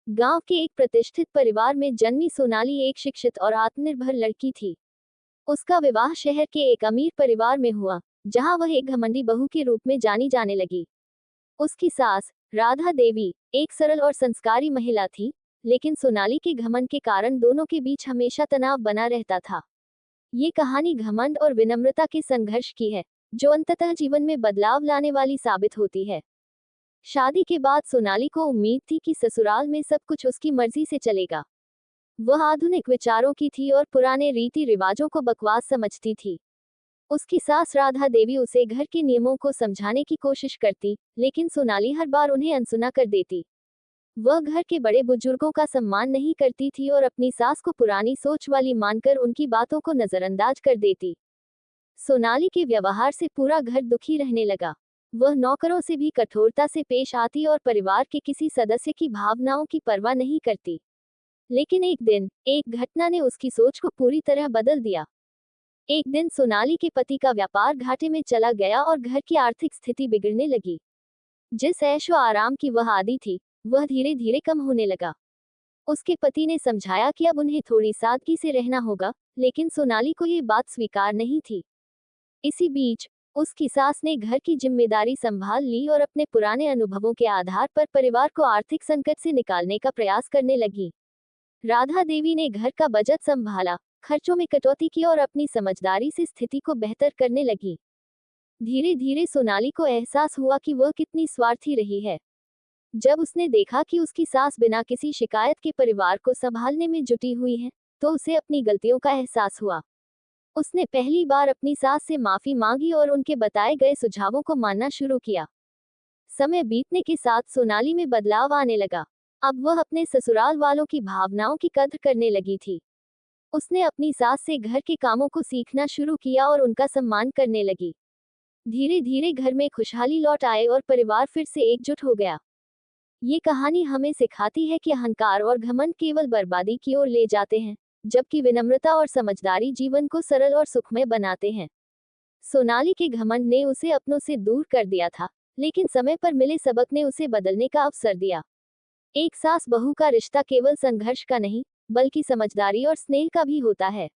गांव के एक प्रतिष्ठित परिवार में जन्मी सोनाली एक शिक्षित और आत्मनिर्भर लड़की थी। उसका विवाह शहर के एक अमीर परिवार में हुआ, जहां वह एक घमंडी बहू के रूप में जानी जाने लगी। उसकी सास, राधा देवी, एक सरल और संस्कारी महिला थी, लेकिन सोनाली के घमंड के कारण दोनों के बीच हमेशा तनाव बना रहता था। ये कहानी घमंड और विनम्रता के संघर्ष की है, जो अंततः जीवन में बदलाव लाने वाली साबित होती है। शादी के बाद सोनाली को उम्मीद थी कि ससुराल में सब कुछ उसकी मर्जी से चलेगा। वह आधुनिक विचारों की थी और पुराने रीति रिवाजों को बकवास समझती थी। उसकी सास राधा देवी उसे घर के नियमों को समझाने की कोशिश करती, लेकिन सोनाली हर बार उन्हें अनसुना कर देती। वह घर के बड़े बुजुर्गों का सम्मान नहीं करती थी और अपनी सास को पुरानी सोच वाली मानकर उनकी बातों को नजरअंदाज कर देती। सोनाली के व्यवहार से पूरा घर दुखी रहने लगा। वह नौकरों से भी कठोरता से पेश आती और परिवार के किसी सदस्य की भावनाओं की परवाह नहीं करती। लेकिन एक दिन, एक घटना ने उसकी सोच को पूरी तरह बदल दिया। एक दिन सोनाली के पति का व्यापार घाटे में चला गया और घर की आर्थिक स्थिति बिगड़ने लगी। जिस ऐशो आराम की वह आदी थी, वह धीरे धीरे कम होने लगा। उसके पति ने समझाया कि अब उन्हें थोड़ी सादगी से रहना होगा, लेकिन सोनाली को ये बात स्वीकार नहीं थी। इसी बीच उसकी सास ने घर की जिम्मेदारी संभाल ली और अपने पुराने अनुभवों के आधार पर परिवार को आर्थिक संकट से निकालने का प्रयास करने लगी। राधा देवी ने घर का बजट संभाला, खर्चों में कटौती की और अपनी समझदारी से स्थिति को बेहतर करने लगी। धीरे धीरे सोनाली को एहसास हुआ कि वह कितनी स्वार्थी रही है। जब उसने देखा कि उसकी सास बिना किसी शिकायत के परिवार को संभालने में जुटी हुई है, तो उसे अपनी गलतियों का एहसास हुआ। उसने पहली बार अपनी सास से माफी मांगी और उनके बताए गए सुझावों को मानना शुरू किया। समय बीतने के साथ सोनाली में बदलाव आने लगा। अब वह अपने ससुराल वालों की भावनाओं की कद्र करने लगी थी। उसने अपनी सास से घर के कामों को सीखना शुरू किया और उनका सम्मान करने लगी। धीरे धीरे घर में खुशहाली लौट आए और परिवार फिर से एकजुट हो गया। ये कहानी हमें सिखाती है कि अहंकार और घमंड केवल बर्बादी की ओर ले जाते हैं, जबकि विनम्रता और समझदारी जीवन को सरल और सुखमय बनाते हैं। सोनाली के घमंड ने उसे अपनों से दूर कर दिया था, लेकिन समय पर मिले सबक ने उसे बदलने का अवसर दिया। एक सास बहू का रिश्ता केवल संघर्ष का नहीं, बल्कि समझदारी और स्नेह का भी होता है।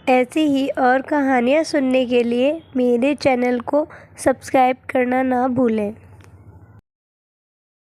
ऐसी ही और कहानियाँ सुनने के लिए मेरे चैनल को सब्सक्राइब करना ना भूलें।